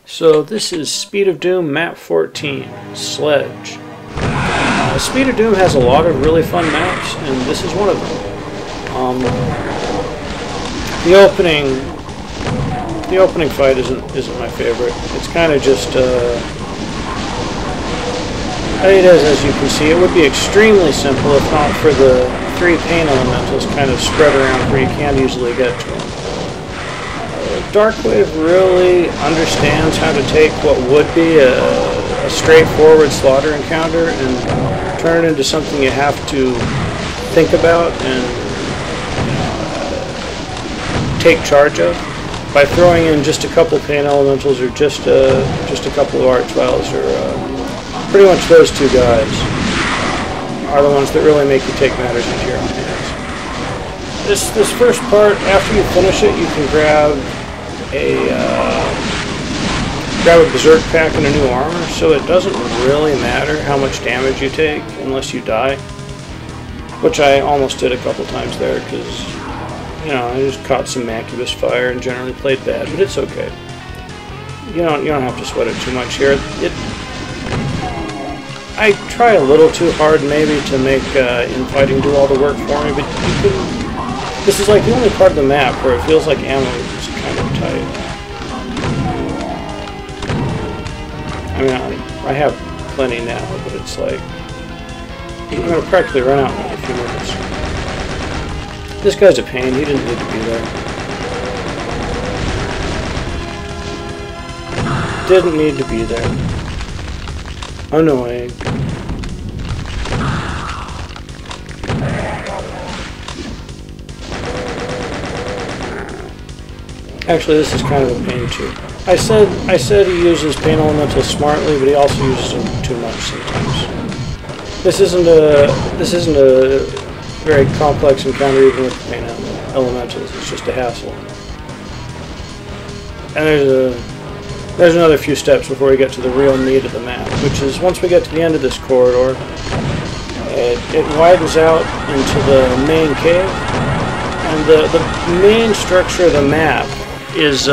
So this is Speed of Doom map 14, Sledge. Speed of Doom has a lot of really fun maps, and this is one of them. The opening fight isn't my favorite. It's kind of just it is, as you can see. It would be extremely simple if not for the 3 pain elementals kind of spread around where you can't easily get to them. Darkwave really understands how to take what would be a straightforward slaughter encounter and turn it into something you have to think about and take charge of by throwing in just a couple pain elementals or just a couple of arch vials, or pretty much those 2 guys are the ones that really make you take matters into your own hands. This first part, after you finish it, you can grab a berserk pack and a new armor, so it doesn't really matter how much damage you take unless you die, which I almost did a couple times there because, you know, I just caught some Macubus fire and generally played bad, but it's okay. You don't have to sweat it too much here. I try a little too hard maybe to make infighting do all the work for me, but you can. This is like the only part of the map where it feels like ammo is kind of tight. I mean, I have plenty now, but it's like I'm going to practically run out in a few minutes. This guy's a pain. He didn't need to be there. Didn't need to be there. Annoying. Actually, this is kind of a pain too. I said he uses pain elementals smartly, but he also uses them too much sometimes. This isn't a very complex encounter even with the pain elementals. It's just a hassle. And there's another few steps before we get to the real meat of the map, which is once we get to the end of this corridor, it widens out into the main cave, and the main structure of the map is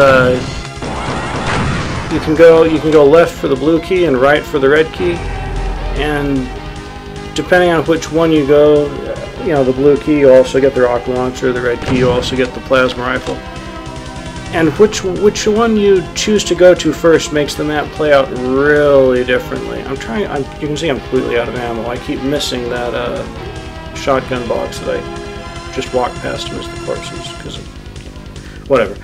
you can go left for the blue key and right for the red key, and depending on which one you go, you know, the blue key you also get the rocket launcher, the red key you also get the plasma rifle. And which one you choose to go to first makes the map play out really differently. You can see I'm completely out of ammo. I keep missing that shotgun box that I just walked past him as the corpses, because of whatever.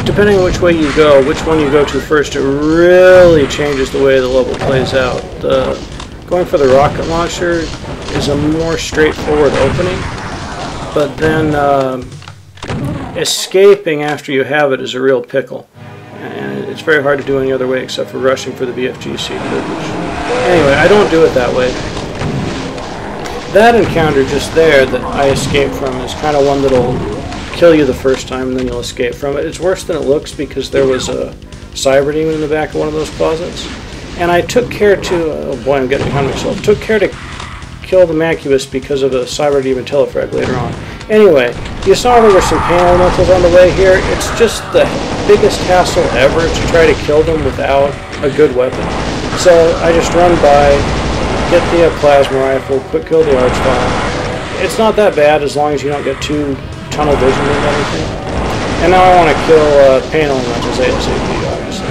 Depending on which way you go, which one you go to first, it really changes the way the level plays out. Going for the rocket launcher is a more straightforward opening. But then escaping after you have it is a real pickle. And it's very hard to do any other way except for rushing for the BFG seed privilege. Anyway, I don't do it that way. That encounter just there that I escaped from is kind of one that'll kill you the first time and then you'll escape from it. It's worse than it looks because there was a cyber demon in the back of one of those closets. And I took care to, oh boy, I'm getting behind myself, took care to kill the Macubus because of a cyber demon telefrag later on. Anyway, you saw there were some pain elementals on the way here. It's just the biggest hassle ever to try to kill them without a good weapon. So I just run by, get the plasma rifle, quick kill the arch vial. It's not that bad as long as you don't get too tunnel vision into anything. And now I want to kill pain elementals ASAP, obviously.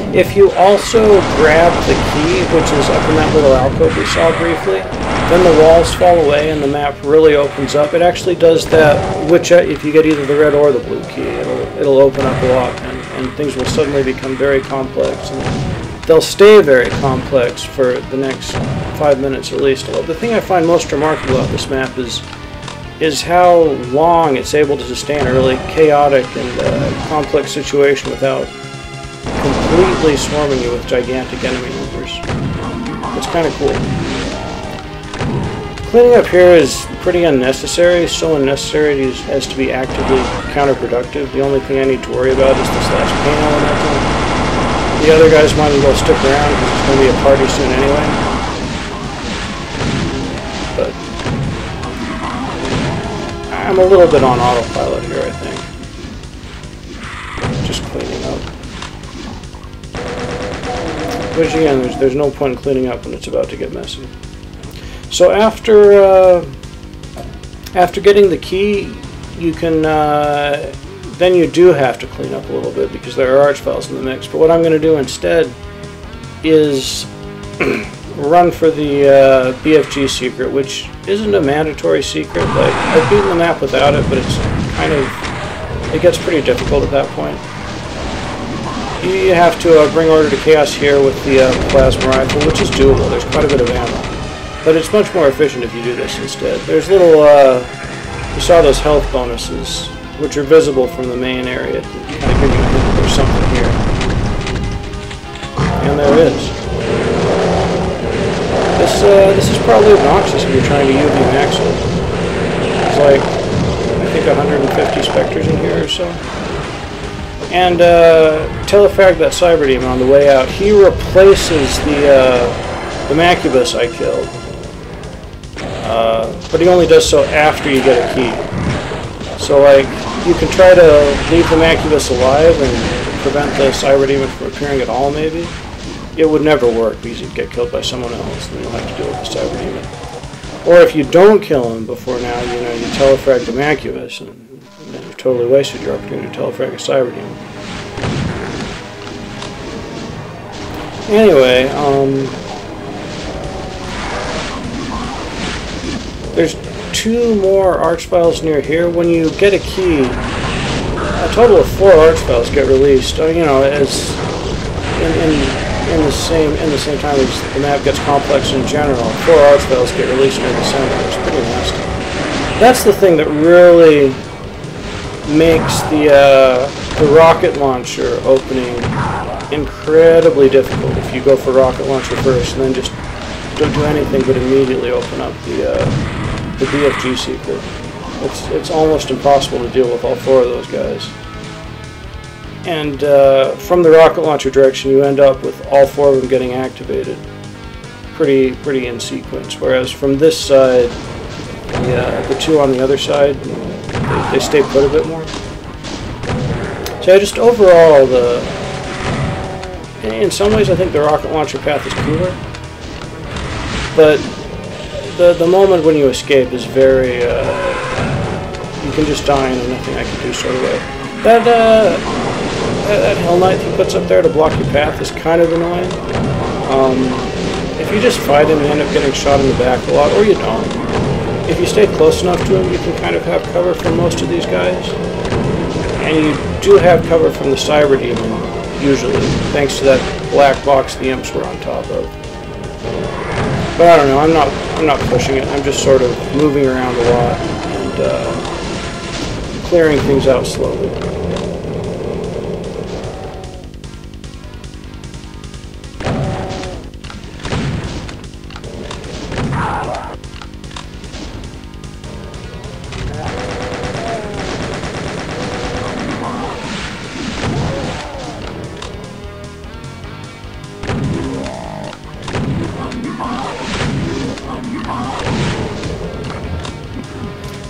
If you also grab the key, which is up in that little alcove we saw briefly, then the walls fall away and the map really opens up. It actually does that, which if you get either the red or the blue key, it'll open up a lot, and things will suddenly become very complex. And they'll stay very complex for the next 5 minutes at least. The thing I find most remarkable about this map is how long it's able to sustain a really chaotic and complex situation without completely swarming you with gigantic enemy numbers. It's kind of cool. Cleaning up here is pretty unnecessary, so unnecessary as to be actively counterproductive. The only thing I need to worry about is this last pain elemental. The other guys might as well stick around because it's going to be a party soon anyway. But I'm a little bit on autopilot here, I think. just cleaning up. Which again, there's no point in cleaning up when it's about to get messy. So after getting the key, you can then you do have to clean up a little bit because there are arch files in the mix. But what I'm going to do instead is run for the BFG secret, which isn't a mandatory secret. Like, I've beaten the map without it, but it's kind of, it gets pretty difficult at that point. You have to bring order to chaos here with the plasma rifle, which is doable. There's quite a bit of ammo, but it's much more efficient if you do this instead. There's little, you saw those health bonuses, which are visible from the main area. Kind of give you a hint there's something here, and there is. This is probably obnoxious if you're trying to UV max it. There's like, I think 150 specters in here or so. And Telefrag, that cyber demon on the way out, he replaces the Macubus I killed. But he only does so after you get a key. So like, you can try to leave the Macubus alive and prevent the cyber demon from appearing at all maybe. It would never work because you'd get killed by someone else and then you'll have to deal with the cyber demon. Or if you don't kill him before now, you know, you Telefrag the Macubus and then you've totally wasted your opportunity to Telefrag a cyber demon. Anyway, there's 2 more arch files near here. When you get a key, a total of 4 arch files get released. You know, as in the same time as the map gets complex in general, 4 arch files get released near the center. It's pretty nasty. That's the thing that really makes the rocket launcher opening incredibly difficult. If you go for rocket launcher first and then just don't do anything but immediately open up the BFG secret, it's almost impossible to deal with all 4 of those guys. And from the rocket launcher direction, you end up with all 4 of them getting activated pretty in sequence. Whereas from this side, the 2 on the other side, they stay put a bit more. So just overall, in some ways I think the rocket launcher path is cooler, but the moment when you escape is very, you can just die and there's nothing I can do sort of way. That Hell Knight he puts up there to block your path is kind of annoying. If you just fight him, you end up getting shot in the back a lot, or you don't. If you stay close enough to him, you can kind of have cover from most of these guys. And you do have cover from the cyber demon, usually, thanks to that black box the imps were on top of. But I don't know, I'm not pushing it, I'm just sort of moving around a lot and clearing things out slowly.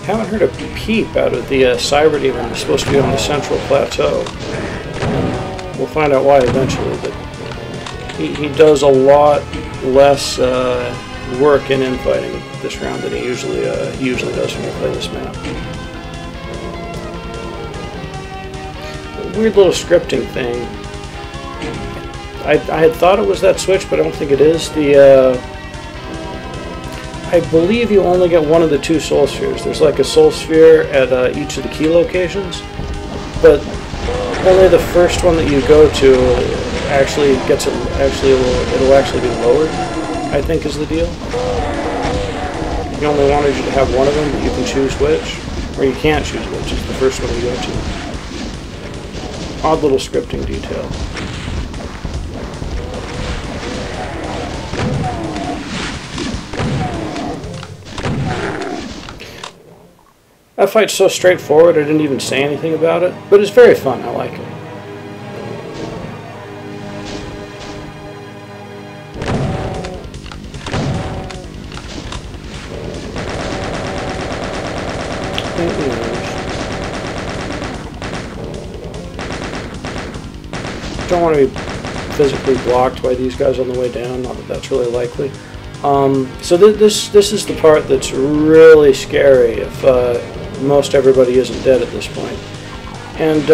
Haven't heard a peep out of the cyber demon that's supposed to be on the central plateau. And we'll find out why eventually, but he does a lot less work in infighting this round than he usually does when you play this map. A weird little scripting thing. I had thought it was that switch, but I don't think it is. I believe you only get one of the 2 soul spheres. There's like a soul sphere at each of the key locations, but only the first one that you go to actually gets it. It'll actually be lowered, I think, is the deal. He only wanted you to have one of them, but you can choose which, or you can't choose which. Is the first one you go to. Odd little scripting detail. That fight's so straightforward I didn't even say anything about it, but it's very fun, I like it. don't want to be physically blocked by these guys on the way down, not that that's really likely. So this is the part that's really scary if most everybody isn't dead at this point. And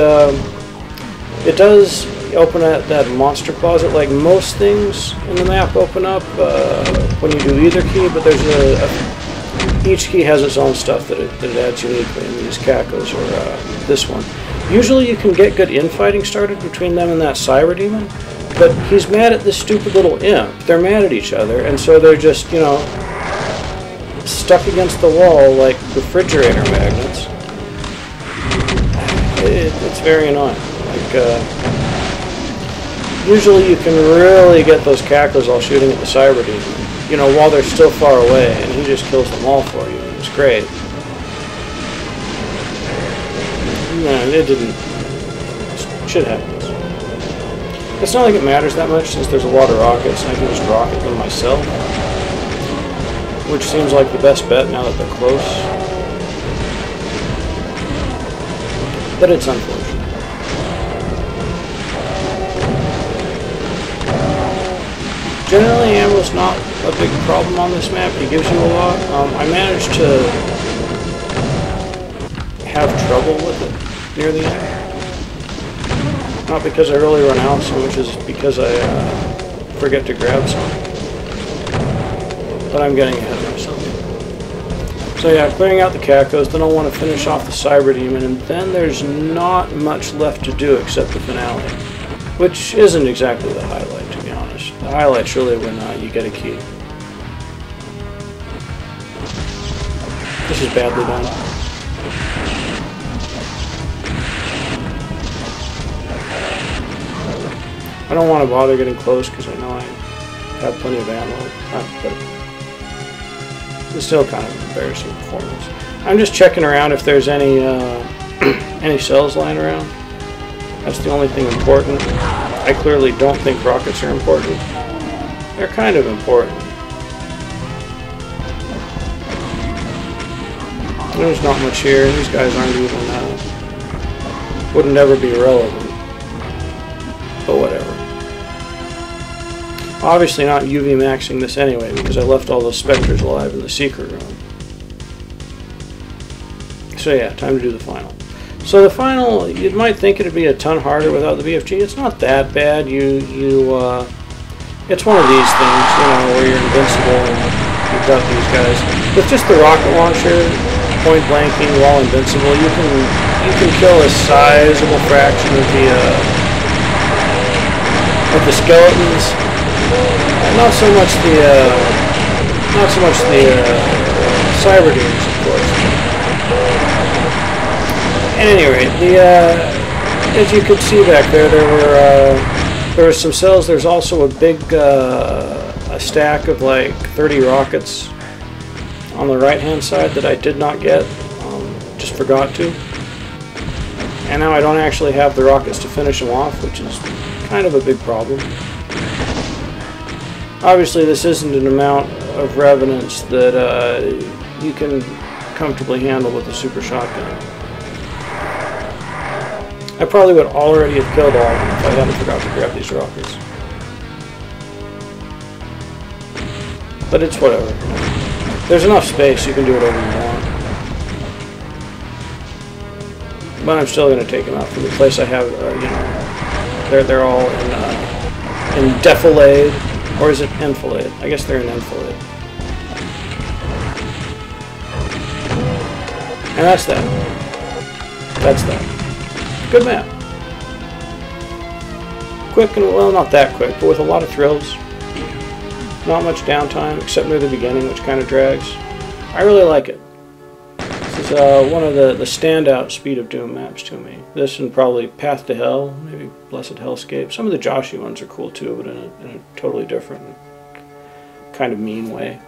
it does open at that monster closet like most things in the map open up when you do either key, but there's each key has its own stuff that it adds uniquely, and these cacos or this one. Usually you can get good infighting started between them and that Cyber Demon, but he's mad at this stupid little imp. They're mad at each other, and so they're just, you know, stuck against the wall like refrigerator magnets. It's very annoying. Like, usually you can really get those cacos all shooting at the Cyber Demon, you know, while they're still far away, and he just kills them all for you. It's great. No, it didn't. Shit happens. It's not like it matters that much since there's a lot of rockets and I can just rocket them myself, which seems like the best bet now that they're close. But it's unfortunate. Generally, ammo's not a big problem on this map. It gives you a lot. I managed to have trouble with it near the end. Not because I really run out so much as because I forget to grab some. But I'm getting ahead of myself. So yeah, clearing out the cacos, then I'll want to finish off the Cyber Demon, and then there's not much left to do except the finale. Which isn't exactly the highlight, to be honest. The highlight's really when you get a key. This is badly done. I don't want to bother getting close because I know I have plenty of ammo, but it's still kind of an embarrassing performance. I'm just checking around if there's any any cells lying around. That's the only thing important. I clearly don't think rockets are important. They're kind of important. There's not much here. These guys aren't even wouldn't ever be relevant. But whatever. Obviously not UV maxing this anyway because I left all those specters alive in the secret room. So yeah, time to do the final. So the final, you might think it'd be a ton harder without the BFG. It's not that bad. It's one of these things, you know, where you're invincible and you've got these guys. With just the rocket launcher, point blanking while invincible, you can kill a sizable fraction of the skeletons. Not so much the Cyber Demons, of course. At any rate, as you could see back there, there were some cells. There's also a big a stack of like 30 rockets on the right-hand side that I did not get, just forgot to. And now I don't actually have the rockets to finish them off, which is kind of a big problem. Obviously, this isn't an amount of revenants that you can comfortably handle with a super shotgun. I probably would already have killed all of them if I hadn't forgot to grab these rockets. But it's whatever. There's enough space, you can do whatever you want. But I'm still going to take them out from the place I have, you know, they're all in defilade. Or is it enfilade? I guess they're in enfilade. And that's that. That's that. Good map. Quick and, well, not that quick, but with a lot of thrills. Not much downtime, except near the beginning, which kind of drags. I really like it. This is one of the standout Speed of Doom maps to me. This and probably Path to Hell, maybe Blessed Hellscape. Some of the Joshi ones are cool too, but in a totally different, kind of mean way.